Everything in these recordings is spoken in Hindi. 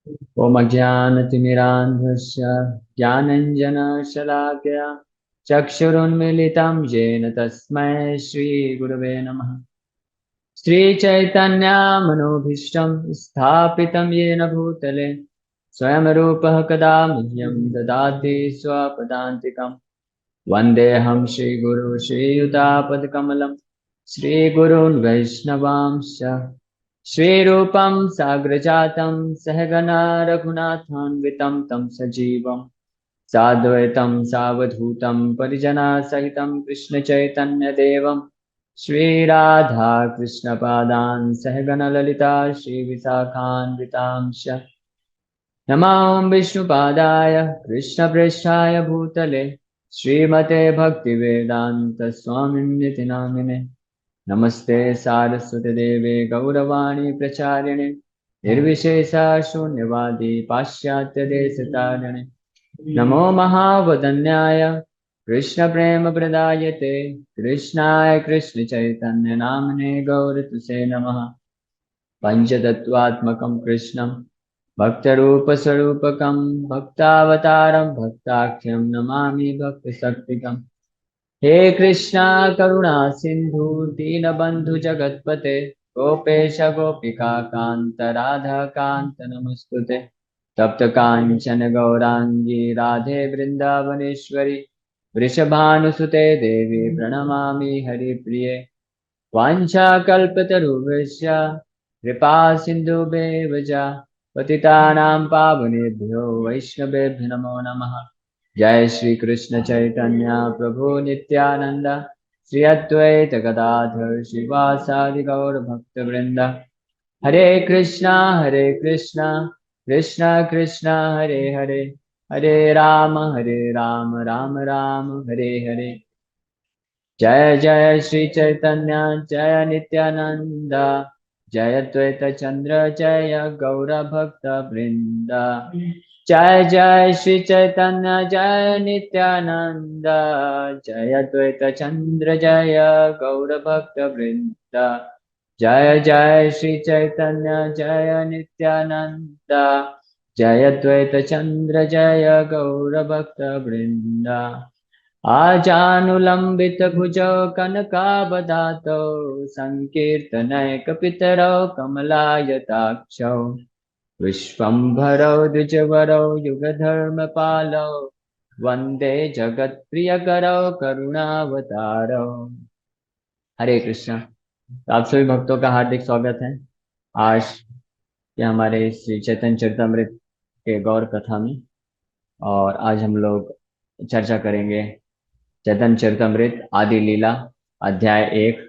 ओम अज्ञानतिमिरान्धस्य ज्ञानञ्जनशलाकया चक्षुरुन्मीलितं येन तस्मै श्रीगुरवे नमः। श्रीचैतन्यमनोभीष्टं स्थापितं येन भूतले स्वयं रूपः कदा मह्यं ददाति स्वपदान्तिकम्। वन्देऽहं श्रीगुरु श्रीयुतापदकमलं श्रीगुरून् वैष्णवांश्च श्रीरूपं साग्रजातं सहगना रघुनाथान्वितं तं सजीवं साद्वैतं सावधूतं परिजनसहितं कृष्णचैतन्यदेवं श्रीराधाकृष्णपादान् सहगणललिता श्रीविशाखान्वितांश्च नमां विष्णुपादाय कृष्णप्रेष्ठाय भूतले श्रीमते भक्तिवेदान्तस्वामिन्निति नामिने। नमस्ते सारस्वती देवे गौरवाणी प्रचारिणे निर्विशेषा शून्यवादी पाश्चात्यदेशतारिणे। नमो महावदन्याय कृष्णप्रेमप्रदायते कृष्णाय कृष्णचैतन्य नामने गौरतुसे नमः। पञ्चतत्त्वात्मकं कृष्णं भक्तरूपस्वरूपकं भक्तावतारं भक्ताख्यं नमामि भक्तशक्तिकम्। हे कृष्णा करुणा सिन्धु दीनबन्धु जगत्पते गोपेश गोपिका कान्त राधा कान्त नमस्तुते। तप्त काञ्चन गौराङ्गी राधे वृन्दावनेश्वरी वृषभानुसुते देवी प्रणमामि हरिप्रिये। वाञ्छाकल्पतरुभ्यश्च कृपा सिन्धुभ्येव च पतितानां पावनेभ्यो वैष्णवेभ्यो नमो नमः। जय श्री कृष्ण चैतन्य प्रभु नित्यानंद श्री अद्वैत गदाधर श्रीवासादि गौर भक्त वृंद। हरे कृष्णा कृष्णा कृष्णा हरे हरे हरे राम राम राम हरे हरे। जय जय श्री चैतन्य जय नित्यानंद जय द्वैत चंद्र जय गौर भक्त वृंद। जय जय श्री चैतन्य जय नित्यानंद जय द्वैत चंद्र जय गौर भक्त वृंद। जय जय श्री चैतन्य जय नित्यानंद जय द्वैत चंद्र जय गौर भक्त वृंद। आजानुलंबित भुजौ कनकावदातौ संकीर्तनैकपितरौ कमलायताक्षौ विश्वम्भरौ द्विजवरौ युगधर्मपालौ वन्दे जगत्प्रियकरौ करुणावतारौ। हरे कृष्णा। तो आप सभी भक्तों का हार्दिक स्वागत है आज के हमारे श्री चैतन्य चरितमृत के गौर कथा में। और आज हम लोग चर्चा करेंगे चैतन्य चरितमृत आदि लीला अध्याय 1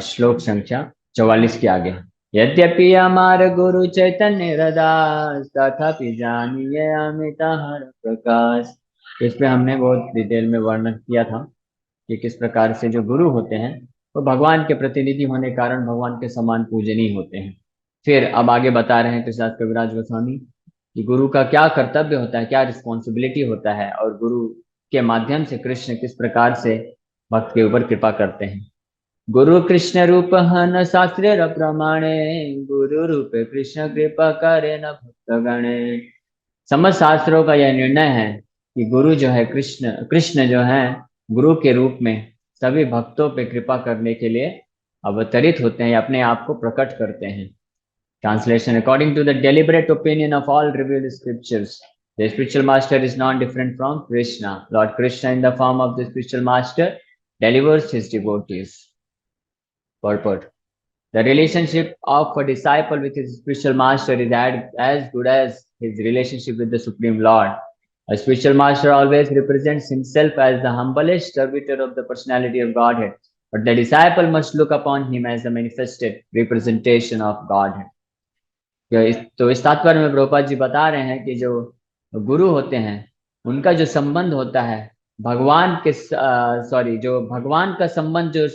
श्लोक संख्या 44 के आगे। यद्यपि हमार गुरु चैतन्य हृदास तथापि जानिए अमित हर प्रकाश। इसमें हमने बहुत डिटेल में वर्णन किया था कि किस प्रकार से जो गुरु होते हैं वो भगवान के प्रतिनिधि होने के कारण भगवान के समान पूजनीय होते हैं। फिर अब आगे बता रहे हैं कृष्णदास कविराज गोस्वामी कि गुरु का क्या कर्तव्य होता है, क्या रिस्पॉन्सिबिलिटी होता है और गुरु के माध्यम से कृष्ण किस प्रकार से भक्त के ऊपर कृपा करते हैं। गुरु कृष्ण रूप हन शास्त्र प्रमाणे गुरु रूप कृष्ण कृपा करे न भक्त गणे। समस्त शास्त्रों का यह निर्णय है कि गुरु जो है कृष्ण कृष्ण जो है गुरु के रूप में सभी भक्तों पे कृपा करने के लिए अवतरित होते हैं, अपने आप को प्रकट करते हैं। Translation: According to the deliberate opinion of all revealed scriptures, the spiritual master is not different from Krishna. Lord Krishna, in the form of the spiritual master, delivers his devotees. Purport: the relationship of a disciple with his spiritual master is as good as his relationship with the Supreme Lord. A spiritual master always represents himself as the humblest servitor of the personality of Godhead, but the disciple must look upon him as the manifested representation of Godhead. तो इस तात्पर्य में प्रभुपाद जी बता रहे हैं कि जो गुरु होते हैं उनका जो संबंध होता है भगवान के जो भगवान का संबंध जो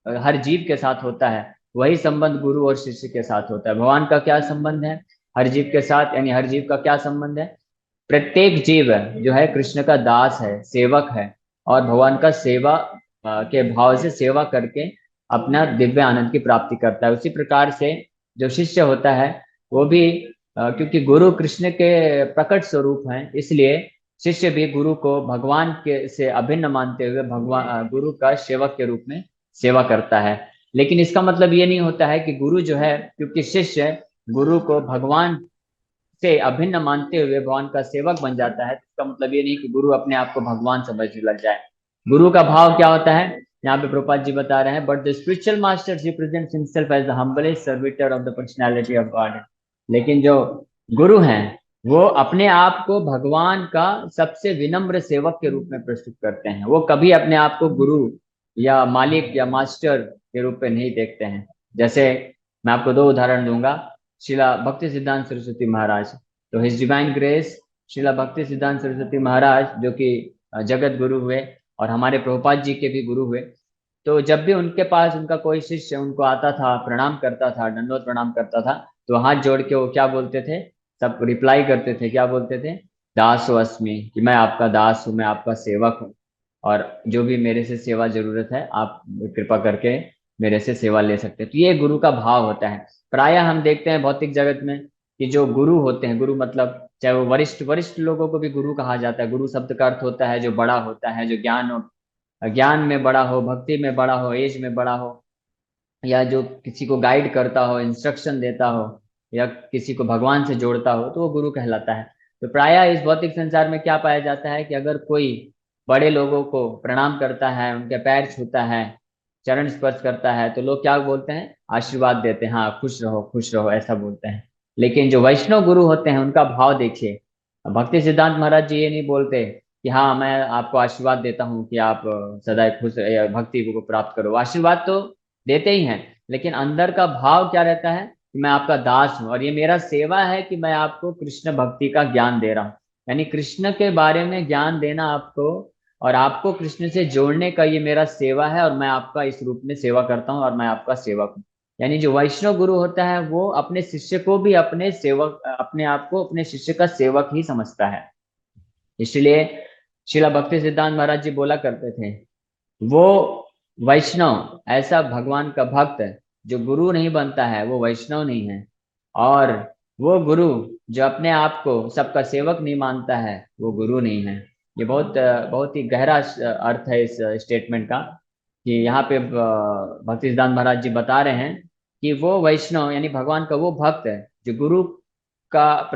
हर जीव के साथ होता है वही संबंध गुरु और शिष्य के साथ होता है। भगवान का क्या संबंध है हर जीव के साथ, यानी हर जीव का क्या संबंध है? प्रत्येक जीव जो है कृष्ण का दास है, सेवक है और भगवान का सेवा के भाव से सेवा करके अपना दिव्य आनंद की प्राप्ति करता है। उसी प्रकार से जो शिष्य होता है वो भी क्योंकि गुरु कृष्ण के प्रकट स्वरूप हैं, इसलिए शिष्य भी गुरु को भगवान के से अभिन्न मानते हुए भगवान गुरु का सेवक के रूप में सेवा करता है। लेकिन इसका मतलब ये नहीं होता है कि गुरु जो है, क्योंकि शिष्य गुरु को भगवान से अभिन्न मानते हुए भगवान का सेवक बन जाता है, इसका मतलब ये नहीं कि गुरु अपने आप को भगवान समझने लग जाए। गुरु का भाव क्या होता है, यहाँ पे प्रभुपाद जी बता रहे हैं, but the spiritual master represents himself as the humblest servitor of the personality of God. लेकिन जो गुरु हैं वो अपने आप को भगवान का सबसे विनम्र सेवक के रूप में प्रस्तुत करते हैं। वो कभी अपने आप को गुरु या मालिक या मास्टर के रूप में नहीं देखते हैं। जैसे मैं आपको दो उदाहरण दूंगा। शिला भक्ति सिद्धांत सरस्वती महाराज, तो हिज डिवाइन ग्रेस शिला भक्ति सिद्धांत सरस्वती महाराज जो कि जगत गुरु हुए और हमारे प्रभुपाद जी के भी गुरु हुए, तो जब भी उनके पास उनका कोई शिष्य उनको आता था, प्रणाम करता था, दंडवत प्रणाम करता था, तो हाथ जोड़ के वो क्या बोलते थे, सब रिप्लाई करते थे, क्या बोलते थे, दासो अस्मि, कि मैं आपका दास हूँ, मैं आपका सेवक हूँ, और जो भी मेरे से सेवा जरूरत है आप कृपा करके मेरे से सेवा ले सकते हैं। तो ये गुरु का भाव होता है। प्राय हम देखते हैं भौतिक जगत में कि जो गुरु होते हैं, गुरु मतलब चाहे वो वरिष्ठ वरिष्ठ लोगों को भी गुरु कहा जाता है। गुरु शब्द का अर्थ होता है जो बड़ा होता है, जो ज्ञान में बड़ा हो, भक्ति में बड़ा हो, एज में बड़ा हो, या जो किसी को गाइड करता हो, इंस्ट्रक्शन देता हो, या किसी को भगवान से जोड़ता हो, तो वो गुरु कहलाता है। तो प्रायः इस भौतिक संसार में क्या पाया जाता है कि अगर कोई बड़े लोगों को प्रणाम करता है, उनके पैर छूता है, चरण स्पर्श करता है, तो लोग क्या बोलते हैं, आशीर्वाद देते हैं, हाँ खुश रहो, ऐसा बोलते हैं। लेकिन जो वैष्णव गुरु होते हैं उनका भाव देखिए। भक्ति सिद्धांत महाराज जी ये नहीं बोलते कि हाँ मैं आपको आशीर्वाद देता हूँ कि आप सदैव खुश भक्ति को प्राप्त करो। आशीर्वाद तो देते ही हैं, लेकिन अंदर का भाव क्या रहता है कि मैं आपका दास हूँ और ये मेरा सेवा है कि मैं आपको कृष्ण भक्ति का ज्ञान दे रहा हूँ। यानी कृष्ण के बारे में ज्ञान देना आपको, और आपको कृष्ण से जोड़ने का ये मेरा सेवा है, और मैं आपका इस रूप में सेवा करता हूँ और मैं आपका सेवक हूँ। यानी जो वैष्णव गुरु होता है वो अपने शिष्य को भी अपने सेवक, अपने आप को अपने शिष्य का सेवक ही समझता है। इसलिए शिला भक्ति सिद्धांत महाराज जी बोला करते थे, वो वैष्णव ऐसा भगवान का भक्त जो गुरु नहीं बनता है वो वैष्णव नहीं है, और वो गुरु जो अपने आप को सबका सेवक नहीं मानता है वो गुरु नहीं है। ये बहुत ही गहरा अर्थ है इस स्टेटमेंट का, कि यहाँ पे भक्ति सिद्धांत महाराज जी बता रहे हैं कि वो वैष्णव यानी भगवान का वो भक्त है जो गुरु का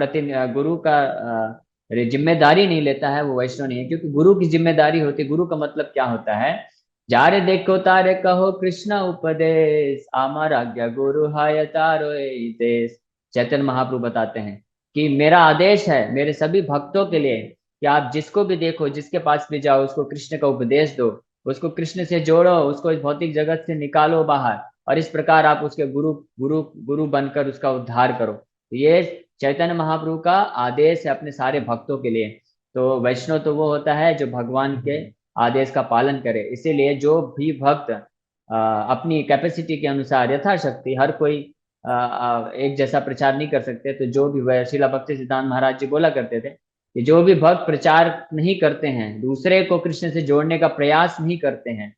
जिम्मेदारी नहीं लेता है, वो वैष्णव नहीं है। क्योंकि गुरु की जिम्मेदारी होती है, गुरु का मतलब क्या होता है, जारे देखो तारे कहो कृष्ण उपदेश, आमार आज्ञा गुरु हाय तारो देश। चैतन्य महाप्रभु बताते हैं कि मेरा आदेश है मेरे सभी भक्तों के लिए कि आप जिसको भी देखो, जिसके पास भी जाओ, उसको कृष्ण का उपदेश दो, उसको कृष्ण से जोड़ो, उसको इस भौतिक जगत से निकालो बाहर, और इस प्रकार आप उसके गुरु गुरु गुरु बनकर उसका उद्धार करो। ये चैतन्य महाप्रभु का आदेश है अपने सारे भक्तों के लिए। तो वैष्णव तो वो होता है जो भगवान के आदेश का पालन करे। इसीलिए जो भी भक्त अपनी कैपेसिटी के अनुसार यथाशक्ति, हर कोई एक जैसा प्रचार नहीं कर सकते, तो जो भी शिला भक्ति सिद्धांत महाराज जी बोला करते थे कि जो भी भक्त प्रचार नहीं करते हैं, दूसरे को कृष्ण से जोड़ने का प्रयास नहीं करते हैं,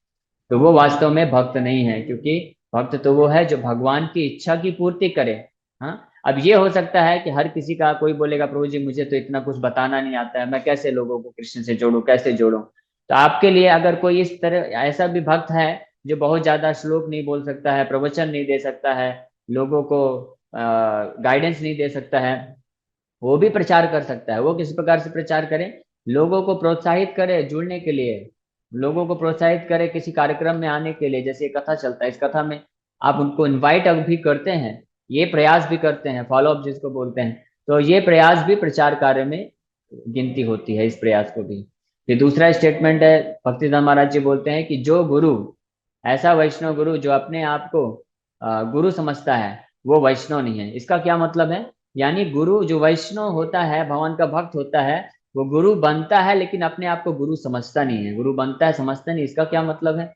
तो वो वास्तव में भक्त नहीं है। क्योंकि भक्त तो वो है जो भगवान की इच्छा की पूर्ति करे। हाँ, अब ये हो सकता है कि हर किसी का, कोई बोलेगा प्रभु जी मुझे तो इतना कुछ बताना नहीं आता है, मैं कैसे लोगों को कृष्ण से जोड़ूं, कैसे जोड़ूं। तो आपके लिए अगर कोई इस तरह ऐसा भी भक्त है जो बहुत ज्यादा श्लोक नहीं बोल सकता है, प्रवचन नहीं दे सकता है, लोगों को गाइडेंस नहीं दे सकता है, वो भी प्रचार कर सकता है। वो किस प्रकार से प्रचार करे, लोगों को प्रोत्साहित करे जुड़ने के लिए, लोगों को प्रोत्साहित करे किसी कार्यक्रम में आने के लिए। जैसे कथा चलता है, इस कथा में आप उनको इनवाइट अब भी करते हैं, ये प्रयास भी करते हैं, फॉलो अप जिसको बोलते हैं, तो ये प्रयास भी प्रचार कार्य में गिनती होती है, इस प्रयास को भी। फिर दूसरा स्टेटमेंट है, भक्तिदान महाराज जी बोलते हैं कि जो गुरु, ऐसा वैष्णव गुरु जो अपने आप को गुरु समझता है वो वैष्णव नहीं है। इसका क्या मतलब है, यानी गुरु जो वैष्णव होता है, भगवान का भक्त होता है, वो गुरु बनता है लेकिन अपने आप को गुरु समझता नहीं है। गुरु बनता है, समझता नहीं। इसका क्या मतलब है,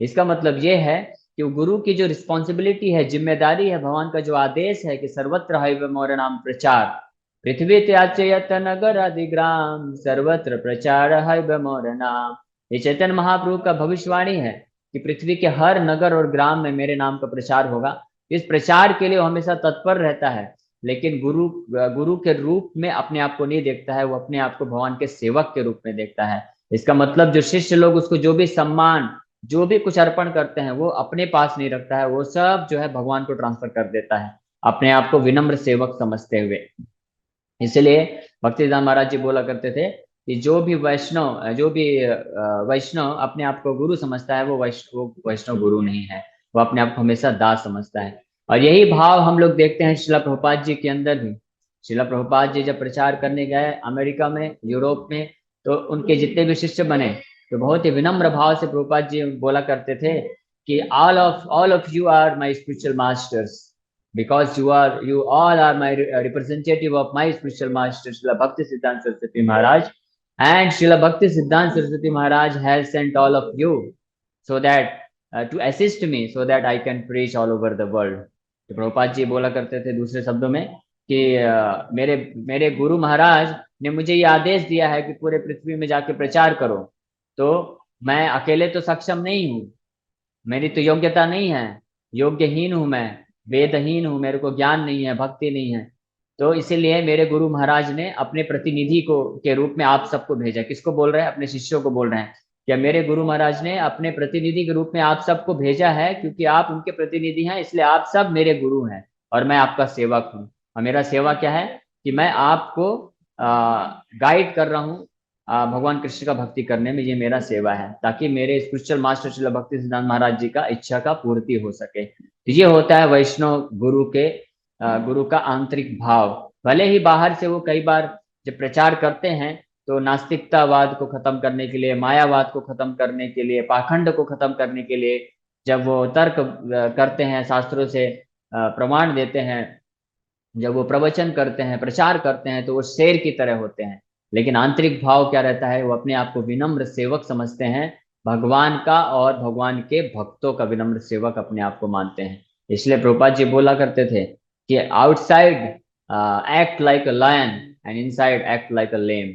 इसका मतलब ये है कि गुरु की जो रिस्पॉन्सिबिलिटी है, जिम्मेदारी है, भगवान का जो आदेश है कि सर्वत्र हरिव मोर नाम प्रचार, पृथ्वी त्याचयत नगर अधिग्राम, सर्वत्र प्रचार हरिव मोर नाम। ये चैतन्य महाप्रभु का भविष्यवाणी है कि पृथ्वी के हर नगर और ग्राम में मेरे नाम का प्रचार होगा। इस प्रचार के लिए वो हमेशा तत्पर रहता है। लेकिन गुरु के रूप में अपने आप को नहीं देखता है, वो अपने आप को भगवान के सेवक के रूप में देखता है। इसका मतलब जो शिष्य लोग उसको जो भी सम्मान, जो भी कुछ अर्पण करते हैं वो अपने पास नहीं रखता है, वो सब जो है भगवान को ट्रांसफर कर देता है, अपने आप को विनम्र सेवक समझते हुए। इसलिए भक्तिदान महाराज जी बोला करते थे कि जो भी वैष्णव, जो भी वैष्णव अपने आप को गुरु समझता है, वो वैष्णव गुरु नहीं है, वो अपने आप को हमेशा दास समझता है। और यही भाव हम लोग देखते हैं शिला प्रभुपाद जी के अंदर भी। शिला प्रभुपाद जी जब प्रचार करने गए अमेरिका में, यूरोप में, तो उनके जितने भी शिष्य बने तो बहुत ही विनम्र भाव से प्रभुपाद जी बोला करते थे कि all of you are my spiritual masters, because you all are my representative of my spiritual master Srila Bhakti Siddhanta Saraswati Maharaj, and Srila Bhakti Siddhanta Saraswati Maharaj has sent all of you so that to assist me so that I can preach all over the world। तो प्रभुपाद जी बोला करते थे दूसरे शब्दों में कि मेरे मेरे गुरु महाराज ने मुझे ये आदेश दिया है कि पूरे पृथ्वी में जाके प्रचार करो, तो मैं अकेले तो सक्षम नहीं हूँ, मेरी तो योग्यता नहीं है, योग्यहीन हूं मैं, वेदहीन हूं, मेरे को ज्ञान नहीं है, भक्ति नहीं है। तो इसीलिए मेरे गुरु महाराज ने अपने प्रतिनिधि को के रूप में आप सबको भेजा। किसको बोल रहे हैं? अपने शिष्यों को बोल रहे हैं। क्या मेरे गुरु महाराज ने अपने प्रतिनिधि के रूप में आप सबको भेजा है, क्योंकि आप उनके प्रतिनिधि हैं, इसलिए आप सब मेरे गुरु हैं और मैं आपका सेवक हूँ। और मेरा सेवा क्या है कि मैं आपको गाइड कर रहा हूँ भगवान कृष्ण का भक्ति करने में, ये मेरा सेवा है, ताकि मेरे स्पिरिचुअल मास्टर श्रील भक्ति सिद्धांत महाराज जी का इच्छा का पूर्ति हो सके। तो ये होता है वैष्णव गुरु का आंतरिक भाव। भले ही बाहर से वो कई बार जब प्रचार करते हैं तो नास्तिकतावाद को खत्म करने के लिए, मायावाद को खत्म करने के लिए, पाखंड को खत्म करने के लिए जब वो तर्क करते हैं, शास्त्रों से प्रमाण देते हैं, जब वो प्रवचन करते हैं, प्रचार करते हैं, तो वो शेर की तरह होते हैं। लेकिन आंतरिक भाव क्या रहता है? वो अपने आप को विनम्र सेवक समझते हैं भगवान का, और भगवान के भक्तों का विनम्र सेवक अपने आप को मानते हैं। इसलिए प्रभुपाद जी बोला करते थे कि outside act like a lion and inside act like a lamb,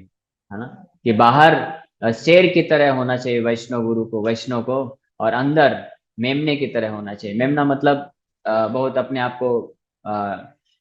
है ना, कि बाहर शेर की तरह होना चाहिए वैष्णव गुरु को, वैष्णव को, और अंदर मेमने की तरह होना चाहिए। मेमना मतलब बहुत अपने आप को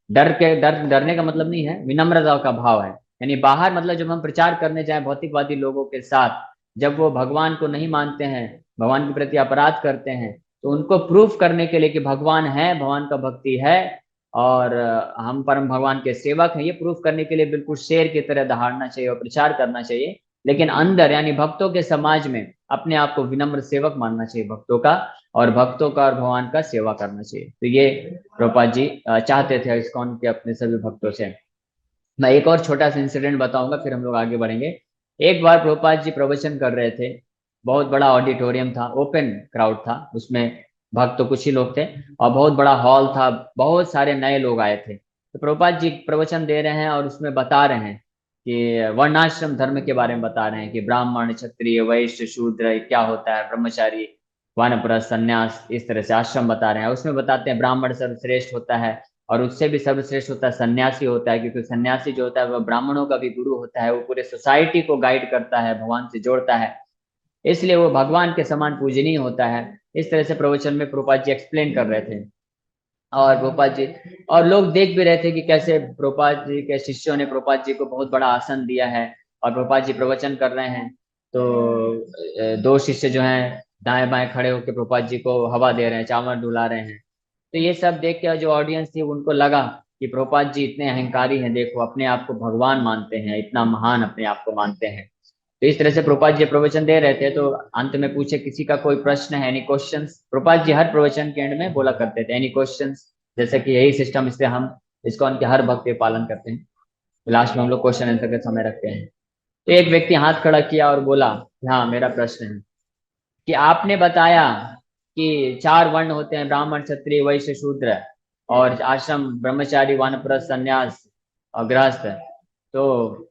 डरने का मतलब नहीं है, विनम्रता का भाव है। यानी बाहर मतलब जब हम प्रचार करने जाए भौतिकवादी लोगों के साथ, जब वो भगवान को नहीं मानते हैं, भगवान के प्रति अपराध करते हैं, तो उनको प्रूफ करने के लिए कि भगवान है, भगवान का भक्ति है और हम परम भगवान के सेवक हैं, ये प्रूफ करने के लिए बिल्कुल शेर की तरह दहाड़ना चाहिए और प्रचार करना चाहिए। लेकिन अंदर यानी भक्तों के समाज में अपने आप को विनम्र सेवक मानना चाहिए भक्तों का, और भक्तों का और भगवान का सेवा करना चाहिए। तो ये प्रभुपाद जी चाहते थे इस्कॉन के अपने सभी भक्तों से। मैं एक और छोटा सा इंसिडेंट बताऊंगा, फिर हम लोग आगे बढ़ेंगे। एक बार प्रभुपाद जी प्रवचन कर रहे थे, बहुत बड़ा ऑडिटोरियम था, ओपन क्राउड था, उसमें भक्त तो कुछ ही लोग थे, और बहुत बड़ा हॉल था, बहुत सारे नए लोग आए थे। तो प्रभुपाद जी प्रवचन दे रहे हैं और उसमें बता रहे हैं कि वर्णाश्रम धर्म के बारे में बता रहे हैं कि ब्राह्मण, क्षत्रिय, वैश्य, शूद्र क्या होता है, ब्रह्मचारी, वानप्रस्थ, संन्यास, इस तरह से आश्रम बता रहे हैं। उसमें बताते हैं ब्राह्मण सर्वश्रेष्ठ होता है, और उससे भी सर्वश्रेष्ठ होता है सन्यासी होता है, क्योंकि सन्यासी जो होता है वह ब्राह्मणों का भी गुरु होता है, वो पूरे सोसाइटी को गाइड करता है, भगवान से जोड़ता है, इसलिए वो भगवान के समान पूजनीय होता है। इस तरह से प्रवचन में प्रभुपाद जी एक्सप्लेन कर रहे थे। और प्रभुपाद जी और लोग देख भी रहे थे कि कैसे प्रभुपाद जी के शिष्यों ने प्रभुपाद जी को बहुत बड़ा आसन दिया है, और प्रभुपाद जी प्रवचन कर रहे हैं, तो दो शिष्य जो हैं दाएं बाएं खड़े होकर प्रभुपाद जी को हवा दे रहे हैं, चावल डुला रहे हैं। तो ये सब देख के जो ऑडियंस थी उनको लगा कि प्रभुपाद जी इतने अहंकारी हैं, देखो अपने आप को भगवान मानते हैं, इतना महान अपने आप को मानते हैं। तो इस तरह से प्रभुपाद जी प्रवचन दे रहे थे, तो अंत में पूछे किसी का कोई प्रश्न है, एनी क्वेश्चंस? प्रभुपाद जी हर प्रवचन के एंड में बोला करते थे एनी क्वेश्चंस, जैसे कि यही सिस्टम इससे हम इसको उनके हर भक्त के पालन करते हैं। लास्ट में हम लोग क्वेश्चन आंसर का समय रखते हैं। तो एक व्यक्ति हाथ खड़ा किया और बोला, हाँ मेरा प्रश्न है कि आपने बताया कि चार वर्ण होते हैं, ब्राह्मण, क्षत्रिय, वैश्य, शूद्र, और आश्रम ब्रह्मचारी, वानप्रस्थ, संन्यास और गृहस्थ। तो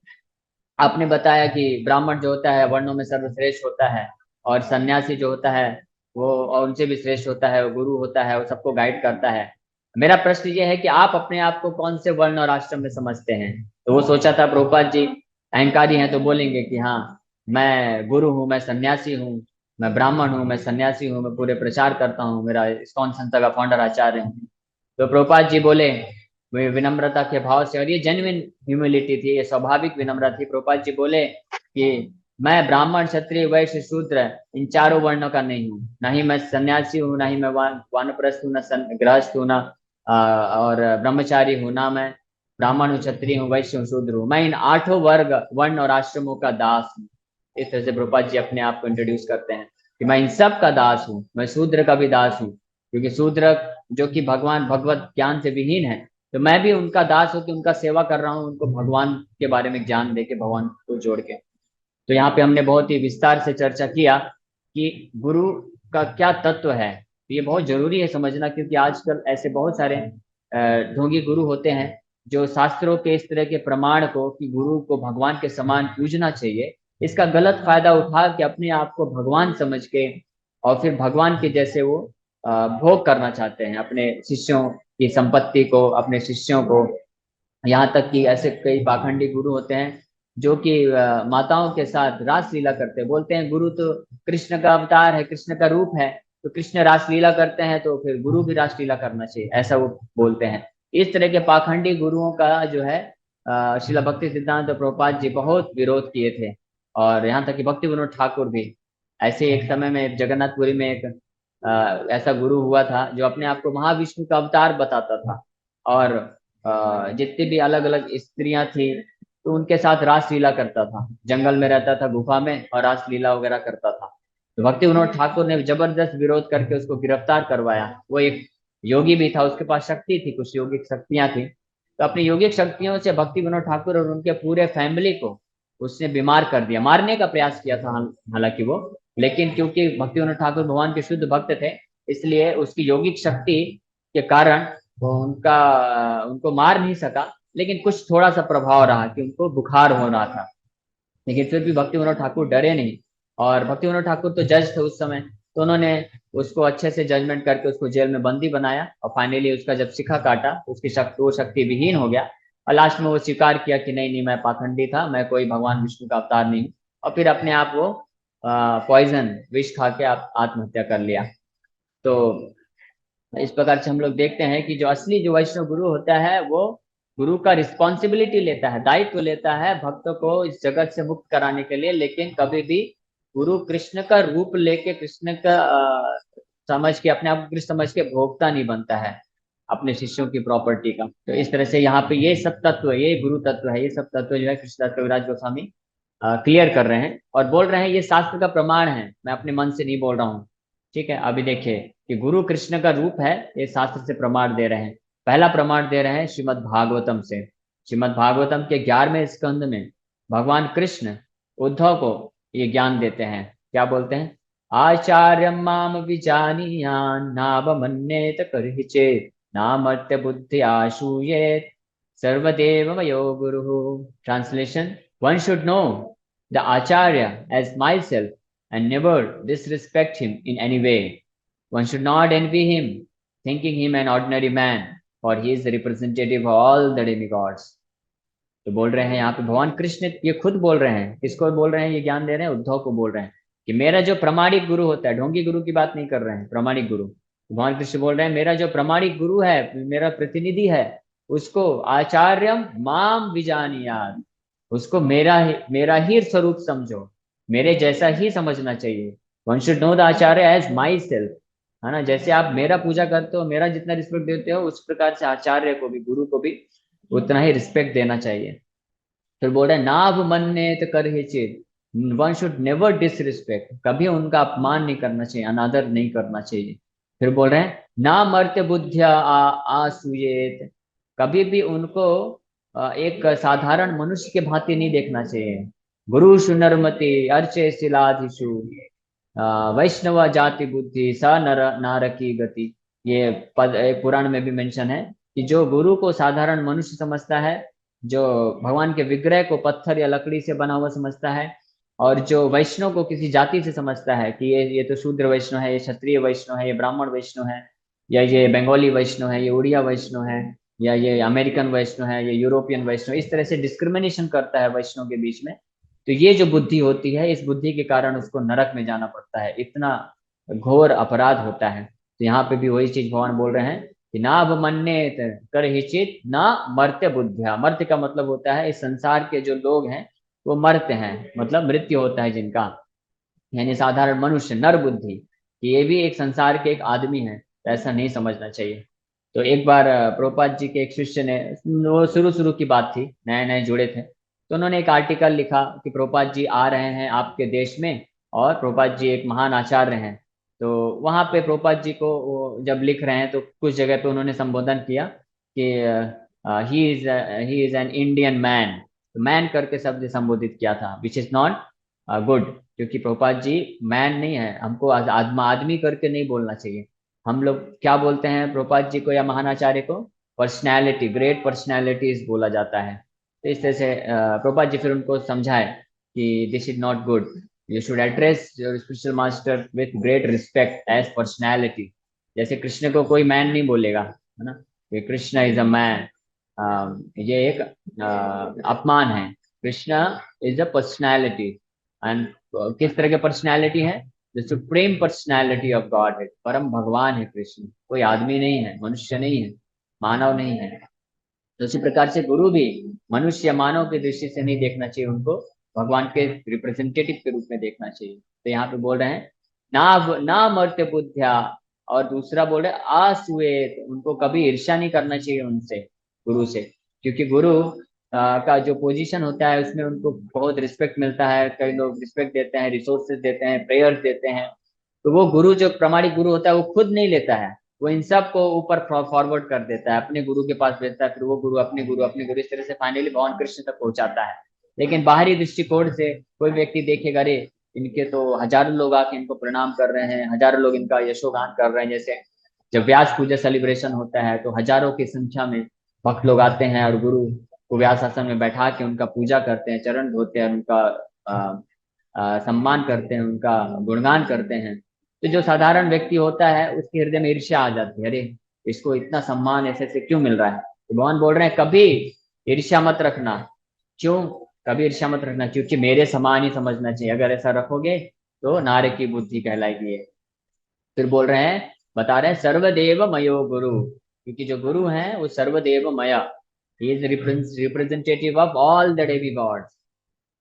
आपने बताया कि ब्राह्मण जो होता है वर्णों में सर्वश्रेष्ठ होता है, और सन्यासी जो होता है वो और उनसे भी श्रेष्ठ होता है, वो गुरु होता है, वो सबको गाइड करता है। मेरा प्रश्न ये है कि आप अपने आप को कौन से वर्ण और आश्रम में समझते हैं? तो वो सोचा था प्रभुपाद जी अहंकारी हैं तो बोलेंगे कि हाँ मैं गुरु हूँ, मैं सन्यासी हूँ, मैं ब्राह्मण हूँ, मैं सन्यासी हूँ, मैं पूरे प्रचार करता हूँ, मेरा इस्कॉन संस्था का फाउंडर आचार्य हूँ। तो प्रभुपाद जी बोले, विनम्रता के भाव से, और ये जेन्युइन ह्यूमिलिटी थी, ये स्वाभाविक विनम्रता थी। प्रभुपाद जी बोले कि मैं ब्राह्मण क्षत्रिय वैश्य शूद्र इन चारों वर्णों का नहीं हूँ, ना ही मैं सन्यासी हूँ, ना ही मैं वानप्रस्थ हूँ, ना गृहस्थ हूँ, ना और ब्रह्मचारी हूँ, ना मैं ब्राह्मण हूँ, क्षत्रिय हूँ, वैश्य हूँ, शूद्र हूँ। मैं इन 8 वर्ग वर्ण और आश्रमों का दास हूँ। इस तरह से प्रभुपाद जी अपने आप को इंट्रोड्यूस करते हैं कि मैं इन सब का दास हूँ, मैं शूद्र का भी दास हूँ, क्योंकि शूद्र जो कि भगवान भगवत ज्ञान से विहीन है, तो मैं भी उनका दास होकर उनका सेवा कर रहा हूँ, उनको भगवान के बारे में ज्ञान दे के, भगवान को जोड़ के। तो यहाँ पे हमने बहुत ही विस्तार से चर्चा किया कि गुरु का क्या तत्व है। तो ये बहुत जरूरी है समझना, क्योंकि आजकल ऐसे बहुत सारे ढोंगी गुरु होते हैं जो शास्त्रों के इस तरह के प्रमाण को कि गुरु को भगवान के समान पूजना चाहिए, इसका गलत फायदा उठा के अपने आप को भगवान समझ के और फिर भगवान के जैसे वो भोग करना चाहते हैं अपने शिष्यों की संपत्ति को, अपने शिष्यों को। यहाँ तक कि ऐसे कई पाखंडी गुरु होते हैं जो कि माताओं के साथ रास लीला करते हैं, बोलते हैं गुरु तो कृष्ण का अवतार है, कृष्ण का रूप है, तो कृष्ण रास लीला करते हैं तो फिर गुरु भी रास लीला करना चाहिए, ऐसा वो बोलते हैं। इस तरह के पाखंडी गुरुओं का जो है श्रील भक्ति सिद्धांत प्रभुपाद जी बहुत विरोध किए थे। और यहाँ तक कि भक्ति विनोद ठाकुर भी, ऐसे एक समय में जगन्नाथपुरी में एक ऐसा गुरु हुआ था जो अपने आप को महाविष्णु का अवतार बताता था, और जितनी भी अलग अलग स्त्रियां थी तो उनके साथ रास लीला करता था, जंगल में रहता था गुफा में और रास लीला वगैरह करता था। तो भक्ति विनोद ठाकुर ने जबरदस्त विरोध करके उसको गिरफ्तार करवाया। वो एक योगी भी था, उसके पास शक्ति थी, कुछ योगिक शक्तियां थी, तो अपनी योगिक शक्तियों से भक्ति विनोद ठाकुर और उनके पूरे फैमिली को उसने बीमार कर दिया, मारने का प्रयास किया था हालांकि वो, लेकिन क्योंकि भक्ति विनोद ठाकुर भगवान के शुद्ध भक्त थे, इसलिए उसकी योगिक शक्ति के कारण वो उनको मार नहीं सका, लेकिन कुछ थोड़ा सा प्रभाव रहा कि उनको बुखार हो रहा था। लेकिन फिर भी भक्ति विनोद ठाकुर डरे नहीं, और भक्ति विनोद ठाकुर तो जज थे उस समय, तो उन्होंने उसको अच्छे से जजमेंट करके उसको जेल में बंदी बनाया, और फाइनली उसका जब शिखा काटा उसकी शक्ति, वो शक्ति विहीन हो गया, और लास्ट में वो स्वीकार किया कि नहीं नहीं मैं पाखंडी था, मैं कोई भगवान विष्णु का अवतार नहीं हूँ, और फिर अपने आप वो पॉइजन विष खा के आत्महत्या कर लिया। तो इस प्रकार से हम लोग देखते हैं कि जो असली जो वैष्णव गुरु होता है वो गुरु का रिस्पॉन्सिबिलिटी लेता है, दायित्व लेता है भक्तों को इस जगत से मुक्त कराने के लिए, लेकिन कभी भी गुरु कृष्ण का रूप लेके, कृष्ण का समझ के, अपने आप को कृष्ण समझ के भोगता नहीं बनता है अपने शिष्यों की प्रॉपर्टी का। तो इस तरह से यहाँ पे ये सब तत्व, ये गुरु तत्व है, ये सब तत्व जो है कृष्णदास कविराज गोस्वामी क्लियर कर रहे हैं और बोल रहे हैं ये शास्त्र का प्रमाण है, मैं अपने मन से नहीं बोल रहा हूँ। ठीक है, अभी देखिए कि गुरु कृष्ण का रूप है, ये शास्त्र से प्रमाण दे रहे हैं। पहला प्रमाण दे रहे हैं श्रीमद् भागवतम से। श्रीमद् भागवतम के 11वें स्कंद में भगवान कृष्ण उद्धव को ये ज्ञान देते हैं, क्या बोलते हैं? आचार्यम माम विजानीयान नावमन्येत करहिचेत नामर्त्य बुद्धि आशूयेत सर्वदेव मयो गुरु। Translation: one should no the Acharya as myself and never disrespect him in any way. One should not envy him, thinking him an ordinary man, for he is the representative of all the demigods. तो बोल रहे हैं यहाँ पे भगवान कृष्ण ये खुद बोल रहे हैं, किसको बोल रहे हैं? ये ज्ञान दे रहे हैं उद्धव को, बोल रहे हैं कि मेरा जो प्रामाणिक गुरु होता है, ढोंगी गुरु की बात नहीं कर रहे हैं, प्रामाणिक गुरु। भगवान कृष्ण बोल रहे हैं मेरा जो प्रामाणिक गुरु है, मेरा प्रतिनिधि है, उसको आचार्यम माम विजानियात, उसको मेरा ही स्वरूप समझो, मेरे जैसा ही समझना चाहिए। One should know the acharya as myself, है ना, जैसे आप मेरा पूजा करते हो, मेरा जितना रिस्पेक्ट देते हो, उस प्रकार से आचार्य को भी, गुरु को भी उतना ही रिस्पेक्ट देना चाहिए। फिर बोल रहे हैं नाभ मन्नेत कर चेत, वन शुड नेवर डिसरिस्पेक्ट, कभी उनका अपमान नहीं करना चाहिए, अनादर नहीं करना चाहिए। फिर बोल रहे हैं ना मर्त्य बुद्धिया आसूयेत, कभी भी उनको एक साधारण मनुष्य के भांति नहीं देखना चाहिए। गुरु सुनरमति अर्चे शिलाधिशु वैष्णव जाति बुद्धि स नर नारकी गति। ये पद एक पुराण में भी मेंशन है कि जो गुरु को साधारण मनुष्य समझता है, जो भगवान के विग्रह को पत्थर या लकड़ी से बना हुआ समझता है, और जो वैष्णव को किसी जाति से समझता है कि ये तो शूद्र वैष्णव है, ये क्षत्रिय वैष्णव है, ये ब्राह्मण वैष्णव है, या ये बंगाली वैष्णव है, ये उड़िया वैष्णव है, या ये अमेरिकन वैष्णव है, ये यूरोपियन वैष्णव, इस तरह से डिस्क्रिमिनेशन करता है वैष्णव के बीच में, तो ये जो बुद्धि होती है, इस बुद्धि के कारण उसको नरक में जाना पड़ता है, इतना घोर अपराध होता है। तो यहाँ पे भी वही चीज भगवान बोल रहे हैं कि ना अवमन्येत करहिचित ना मर्त्य बुद्धिया। मर्त्य का मतलब होता है इस संसार के जो लोग हैं वो मर्त्य हैं, मतलब मृत्यु होता है जिनका, यानी साधारण मनुष्य नर बुद्धि, कि ये भी एक संसार के एक आदमी है, तो ऐसा नहीं समझना चाहिए। तो एक बार प्रभुपाद जी के एक शिष्य ने, वो शुरू शुरू की बात थी, नए नए जुड़े थे, तो उन्होंने एक आर्टिकल लिखा कि प्रभुपाद जी आ रहे हैं आपके देश में, और प्रभुपाद जी एक महान आचार्य हैं। तो वहां पे प्रभुपाद जी को वो जब लिख रहे हैं तो कुछ जगह पे उन्होंने संबोधन किया कि he is an Indian man. Man करके शब्द संबोधित किया था, विच इज नॉट गुड, क्योंकि प्रभुपाद जी मैन नहीं है, हमको आदमी करके नहीं बोलना चाहिए। हम लोग क्या बोलते हैं प्रभुपाद जी को या महानाचार्य को? पर्सनैलिटी, ग्रेट पर्सनैलिटीज बोला जाता है। तो इस तरह से प्रभुपाद जी फिर उनको समझाए कि this is not good, you should address your spiritual master with great respect as personality. जैसे कृष्ण को कोई मैन नहीं बोलेगा, है ना, कि कृष्ण इज अ मैन, ये एक अपमान है। Krishna is a personality, and किस तरह की पर्सनैलिटी है? The supreme personality of God है, परम भगवान है कृष्ण, कोई आदमी नहीं है, मनुष्य नहीं है, मानव नहीं है। तो उसी प्रकार से गुरु भी मनुष्य मानव की दृष्टि से नहीं देखना चाहिए, उनको भगवान के रिप्रेजेंटेटिव के रूप में देखना चाहिए। तो यहाँ पे बोल रहे हैं ना ना मर्त्य बुद्धिया, और दूसरा बोल रहे आसुएत, उनको कभी ईर्ष्या नहीं करना चाहिए उनसे, गुरु से, क्योंकि गुरु का जो पोजीशन होता है उसमें उनको बहुत रिस्पेक्ट मिलता है, कई लोग रिस्पेक्ट देते हैं, रिसोर्सेज देते हैं, प्रेयर्स देते हैं। तो वो गुरु जो प्रामाणिक गुरु होता है वो खुद नहीं लेता है, वो इन सब को ऊपर फॉरवर्ड कर देता है, अपने गुरु के पास भेजता है, फिर वो गुरु अपने गुरु अपने गुरु, इस तरह से फाइनली भगवान कृष्ण तक पहुंचाता है। लेकिन बाहरी दृष्टिकोण से कोई व्यक्ति देखेगा, अरे इनके तो हजारों लोग आके इनको प्रणाम कर रहे हैं, हजारों लोग इनका यशोगान कर रहे हैं। जैसे जब व्यास पूजा सेलिब्रेशन होता है तो हजारों की संख्या में भक्त लोग आते हैं और गुरु को व्यास आसन में बैठा के उनका पूजा करते हैं, चरण धोते हैं, उनका सम्मान करते हैं, उनका गुणगान करते हैं। तो जो साधारण व्यक्ति होता है उसके हृदय में ईर्ष्या आ जाती है, अरे इसको इतना सम्मान ऐसे ऐसे क्यों मिल रहा है? तो भगवान बोल रहे हैं कभी ईर्ष्या मत रखना। क्यों कभी ईर्ष्या मत रखना? क्योंकि मेरे समान ही समझना चाहिए, अगर ऐसा रखोगे तो नारे की बुद्धि कहलाएगी ये। फिर बोल रहे हैं, बता रहे हैं सर्वदेव मयो गुरु, क्योंकि जो गुरु हैं वो सर्वदेव मया, he is representative of all the demigods,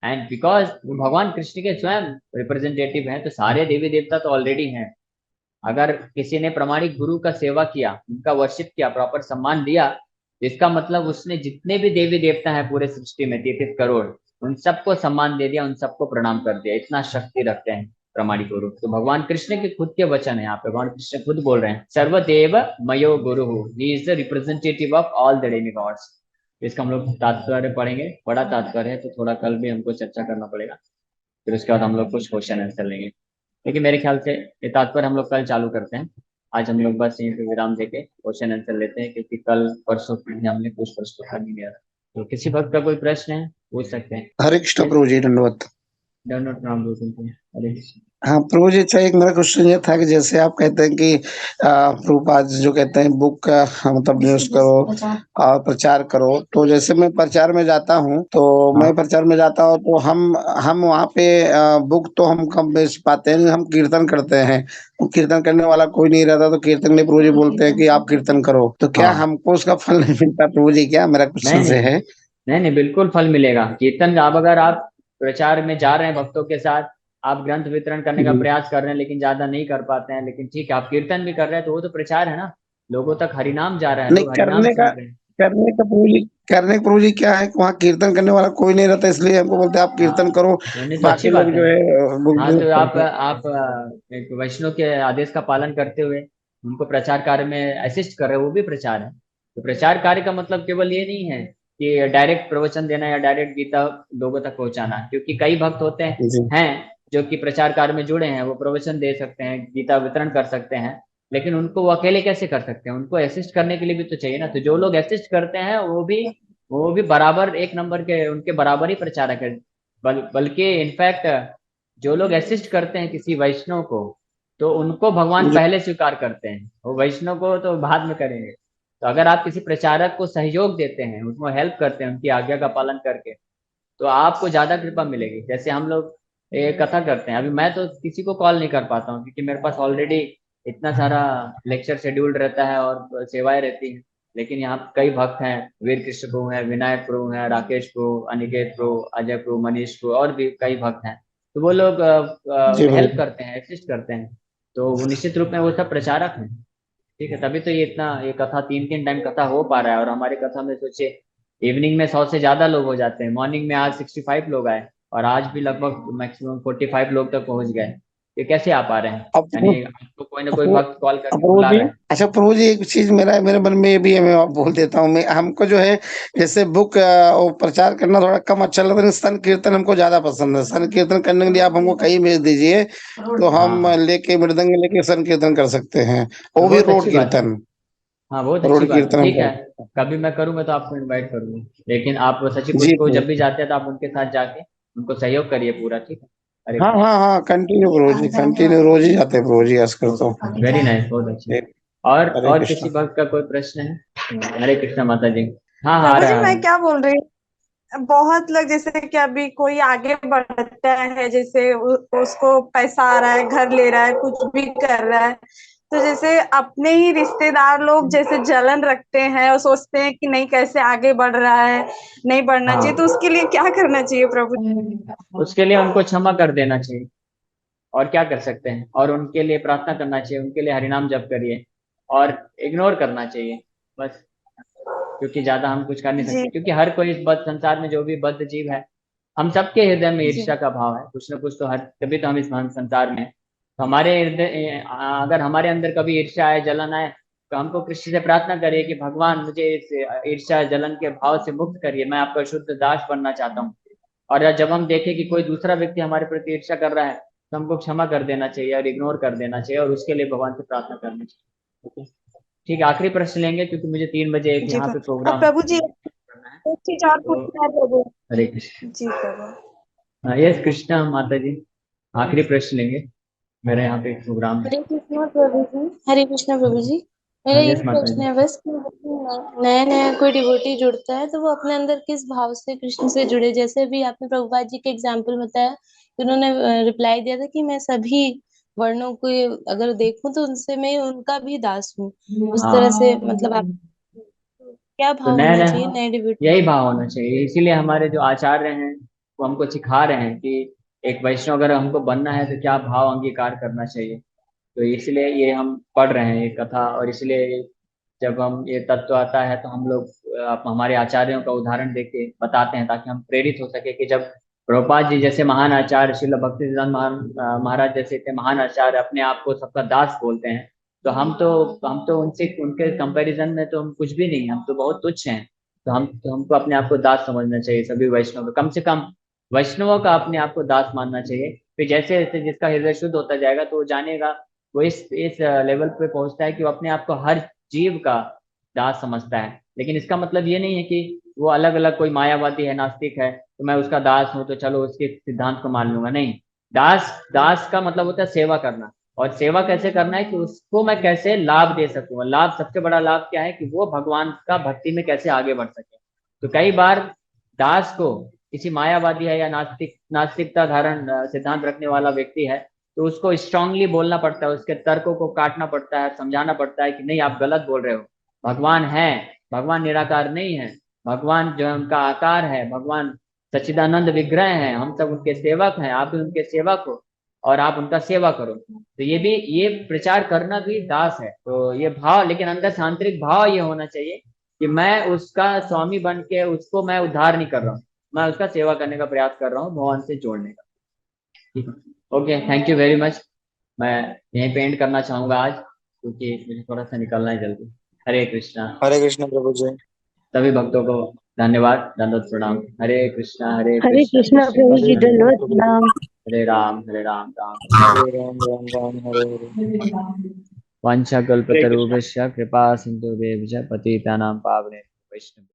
and because वो भगवान कृष्ण के स्वयं रिप्रेजेंटेटिव हैं, तो सारे देवी देवता तो ऑलरेडी हैं। अगर किसी ने प्रामाणिक गुरु का सेवा किया, उनका वर्शिप किया, प्रॉपर सम्मान दिया, तो इसका मतलब उसने जितने भी देवी देवता हैं पूरे सृष्टि में 33 करोड़, उन सबको सम्मान दे दिया, उन सबको प्रणाम कर दिया, इतना शक्ति रखते हैं प्रामाणिक गुरु। तो भगवान कृष्ण के खुद के वचन है, यहाँ पे भगवान कृष्ण खुद बोल रहे हैं सर्वदेव मयो गुरु, he is the representative of all the Demi God's. इसका हम लोग तात्पर्य पढ़ेंगे, बड़ा तात्पर्य है, तो थोड़ा कल भी हमको चर्चा करना पड़ेगा। फिर उसके बाद हम लोग कुछ क्वेश्चन आंसर लेंगे। लेकिन मेरे ख्याल से ये तात्पर्य हम लोग कल चालू करते हैं। आज हम लोग बस यहीं पे विराम देके क्वेश्चन आंसर लेते हैं, क्योंकि कल परसों हमने कुछ प्रश्न कर नहीं लिया था। तो किसी भक्त का कोई प्रश्न है पूछ सकते हैं। हरे कृष्ण प्रभु जी, दंडवत। डोंट नाम बोल सकते हैं। अरे हाँ प्रभु जी, अच्छा एक मेरा क्वेश्चन ये था कि जैसे आप कहते हैं कि प्रभुपाद जी जो कहते हैं बुक का मतलब न्यूज करो और प्रचार करो, तो जैसे मैं प्रचार में जाता हूँ तो मैं हाँ प्रचार में जाता हूँ तो हम वहाँ पे बुक तो हम कम बेच पाते हैं, हम कीर्तन करते हैं। तो कीर्तन करने वाला कोई नहीं रहता, तो कीर्तन में प्रभु जी बोलते हैं कि आप कीर्तन करो, तो क्या हाँ। हमको उसका फल नहीं मिलता प्रभु जी? क्या मेरा नहीं क्वेश्चन से नहीं है। नहीं नहीं, बिल्कुल फल मिलेगा। कीर्तन आप अगर आप प्रचार में जा रहे हैं भक्तों के साथ, आप ग्रंथ वितरण करने का जी। प्रयास कर रहे हैं लेकिन ज्यादा नहीं कर पाते हैं, लेकिन ठीक है आप कीर्तन भी कर रहे हैं, तो वो तो प्रचार है ना, लोगों तक हरिनाम जा रहा है, नहीं लोग हरिनाम सुन रहे हैं। करने का प्रभु जी क्या है कि वहाँ कीर्तन करने वाला कोई नहीं रहता, इसलिए हमको बोलते हैं आप कीर्तन हाँ करो। नहीं तो अच्छी बाकी बात लोग है। जो है हाँ बुक तो आप करते हैं। एक वैष्णव के आदेश का पालन करते हुए उनको प्रचार कार्य में असिस्ट कर रहे हो, वो भी प्रचार है। तो प्रचार कार्य का मतलब केवल ये नहीं है कि डायरेक्ट प्रवचन देना या डायरेक्ट गीता लोगों तक पहुंचाना, क्योंकि कई भक्त होते जी। हैं जो कि प्रचार कार्य में जुड़े हैं, वो प्रवचन दे सकते हैं, गीता वितरण कर सकते हैं, लेकिन उनको वो अकेले कैसे कर सकते हैं? उनको असिस्ट करने के लिए भी तो चाहिए ना। तो जो लोग असिस्ट करते हैं वो भी बराबर एक नंबर के, उनके बराबर ही प्रचारक है। बल्कि इनफैक्ट जो लोग असिस्ट करते हैं किसी वैष्णव को, तो उनको भगवान जी। पहले स्वीकार करते हैं, वो वैष्णव को तो बाद में करेंगे। तो अगर आप किसी प्रचारक को सहयोग देते हैं, उसको हेल्प करते हैं उनकी आज्ञा का पालन करके, तो आपको ज्यादा कृपा मिलेगी। जैसे हम लोग एक कथा करते हैं, अभी मैं तो किसी को कॉल नहीं कर पाता हूँ क्योंकि मेरे पास ऑलरेडी इतना सारा लेक्चर शेड्यूल्ड रहता है और सेवाएं रहती हैं, लेकिन यहाँ कई भक्त हैं, वीर कृष्ण प्रभु हैं, विनायक प्रभु हैं, राकेश प्रभु, अनिकेत प्रभु, अजय प्रभु, मनीष प्रभु, और भी कई भक्त हैं। तो वो लोग जी हेल्प प्रभु। करते हैं, असिस्ट करते हैं। तो वो निश्चित रूप में वो सब प्रचारक हैं। ठीक है, तभी तो ये कथा 3-3 टाइम कथा हो पा रहा है। और हमारे कथा में सोचिए, इवनिंग में 100 से ज्यादा लोग हो जाते हैं, मॉर्निंग में आज 65 लोग आए, और आज भी लगभग मैक्सिमम 45 लोग तक पहुंच गए। ये कैसे आ पा रहे हैं? अब यानी आपको कोई ना कोई प्रभु भक्त कॉल करके प्रभु बुला जी, रहे हैं। अच्छा प्रभु जी, एक चीज मेरे मन में ये भी है, मैं आप बोल देता हूँ। मैं हमको जो है जैसे बुक वो प्रचार करना थोड़ा कम अच्छा लगता है, लेकिन सन कीर्तन हमको ज्यादा पसंद है। सन कीर्तन करने के लिए आप हमको कहीं भेज दीजिए, तो हाँ हम हाँ, लेके मृदंग लेके सन कीर्तन कर सकते हैं, तो वो भी बहुत अच्छी रोड बात है। कीर्तन। हाँ, बहुत अच्छी रोड बात है, कीर्तन हम ठीक है। कर। कभी मैं करूंगा तो आपको इनवाइट करूंगा, लेकिन आप सचिव जी को प्रभु। जब भी जाते हैं तो आप उनके साथ जाके उनको सहयोग करिए पूरा, ठीक है। हरे हाँ हाँ हाँ, कंटिन्यू प्रभु जी, कंटिन्यू रोज ही जाते हैं प्रभु जी आजकल तो। कृष्ण, वेरी नाइस, बहुत अच्छी। हरे और कृष्णा। किसी भक्त का कोई प्रश्न है? हरे कृष्णा माता जी। हाँ हाँ, आ प्रभु रहा जी, है, आ रहा मैं है। क्या बोल रही हूँ, बहुत लोग जैसे कि अभी कोई आगे बढ़ता है, जैसे उसको पैसा आ रहा है, घर ले रहा है, कुछ भी कर रहा है, तो जैसे अपने ही रिश्तेदार लोग जैसे जलन रखते हैं और सोचते हैं कि नहीं, कैसे आगे बढ़ रहा है, नहीं बढ़ना चाहिए, तो हाँ, उसके लिए क्या करना चाहिए प्रभु जी? उसके लिए उनको क्षमा कर देना चाहिए, और क्या कर सकते हैं। और उनके लिए प्रार्थना करना चाहिए, उनके लिए हरिनाम जप करिए, और इग्नोर करना चाहिए बस। क्योंकि ज्यादा हम कुछ कर नहीं जी सकते, क्योंकि हर कोई इस बद्ध संसार में जो भी बद्ध जीव है, हम सबके हृदय में जी ईर्ष्या का भाव है, कुछ ना कुछ तो हर, तभी तो हम इस महान संसार में हैं। तो हमारे हृदय, अगर हमारे अंदर कभी ईर्ष्या आए, जलन आए, तो हमको कृष्ण से प्रार्थना करिए कि भगवान मुझे इस ईर्ष्या जलन के भाव से मुक्त करिए, मैं आपका शुद्ध दास बनना चाहता हूँ। और जब हम देखें कि कोई दूसरा व्यक्ति हमारे प्रति ईर्ष्या कर रहा है, तो हमको क्षमा कर देना चाहिए और इग्नोर कर देना चाहिए, और उसके लिए भगवान से प्रार्थना करनी चाहिए। ओके, ठीक है, आखिरी प्रश्न लेंगे क्योंकि मुझे 3 बजे एक जी यहाँ पे और प्रोग्राम प्रभु जी, करना है। एक चीज और तो पूछना है प्रभु। हरे कृष्ण। जी प्रभु। हाँ, यस कृष्णा माता जी, आखिरी प्रश्न लेंगे, मेरे यहाँ पे एक प्रोग्राम है। हरे कृष्णा प्रभु जी। हरे कृष्णा प्रभु जी। मेरा हाँ, ये यस माता प्रश्न जी। है बस कि नया नया कोई डिवोटी जुड़ता है तो वो अपने अंदर किस भाव से कृष्ण से जुड़े, जैसे अभी आपने प्रभुपाद जी के एग्जाम्पल बताया कि उन्होंने रिप्लाई दिया था कि मैं सभी वर्णों को अगर देखूं तो उनसे मैं उनका भी दास हूँ, उस तरह से हाँ, मतलब आप क्या तो भाव नया होना नया चाहिए नए डिवोटी? यही भाव होना चाहिए, इसीलिए हमारे जो आचार्य हैं वो हमको सिखा रहे हैं कि एक वैष्णव अगर हमको बनना है तो क्या भाव अंगीकार करना चाहिए। तो इसलिए ये हम पढ़ रहे हैं ये कथा, और इसलिए जब हम ये तत्व आता है तो हम लोग हमारे आचार्यों का उदाहरण देख के बताते हैं, ताकि हम प्रेरित हो सके कि जब प्रभुपाद जी जैसे महान आचार्य, श्रील भक्तिसिद्धांत महाराज जैसे इतने महान आचार्य अपने आप को सबका दास बोलते हैं, तो हम तो उनसे, उनके कंपैरिजन में तो हम कुछ भी नहीं हैं, हम तो बहुत तुच्छ हैं। तो हमको अपने आप को दास समझना चाहिए, सभी वैष्णव कम से कम वैष्णवों का अपने आप को दास मानना चाहिए। फिर जैसे जैसे जिसका हृदय शुद्ध होता जाएगा तो वो जानेगा, वो इस लेवल पे पहुंचता है कि वो अपने आप को हर जीव का दास समझता है। लेकिन इसका मतलब ये नहीं है कि वो अलग अलग कोई मायावादी है, नास्तिक है, तो मैं उसका दास हूँ तो चलो उसके सिद्धांत को मान लूंगा, नहीं। दास दास का मतलब होता है सेवा करना। और सेवा कैसे करना है कि उसको मैं कैसे लाभ दे सकूँ, लाभ सबसे बड़ा लाभ क्या है कि वो भगवान का भक्ति में कैसे आगे बढ़ सके। तो कई बार दास को किसी मायावादी है या नास्तिकता धारण सिद्धांत रखने वाला व्यक्ति है, तो उसको स्ट्रांगली बोलना पड़ता है, उसके तर्कों को काटना पड़ता है, समझाना पड़ता है कि नहीं आप गलत बोल रहे हो, भगवान है, भगवान निराकार नहीं है, भगवान जो है उनका आकार है, भगवान सच्चिदानंद विग्रह है, हम सब उनके सेवक हैं, आप भी उनके सेवक हो, और आप उनका सेवा करो। तो ये प्रचार करना भी दास है। तो ये भाव, लेकिन अंदर से आंतरिक भाव ये होना चाहिए कि मैं उसका स्वामी बन के उसको मैं उद्धार नहीं कर रहा हूँ, मैं उसका सेवा करने का प्रयास कर रहा हूँ, भगवान से जोड़ने का। ठीक है, okay, thank you very much. मैं यहीं पे एंड करना चाहूंगा आज, क्योंकि मुझे थोड़ा सा निकलना है जल्दी। हरे कृष्णा। हरे कृष्ण प्रभु जी। सभी भक्तों को धन्यवाद, दंडवत प्रणाम। हरे कृष्णा, हरे हरे कृष्णा, कृष्णा कृष्ण प्रभु जी, कृष्ण, हरे दंडवत हरे, प्रणाम। हरे राम राम हरे राम। राम राम राम हरे हरे। वाञ्छा हरे कृष्ण। कल्पतरुभ्यश्च कृपा सिन्धुभ्यश्च पतितानां पावनेभ्यो वैष्णवेभ्यो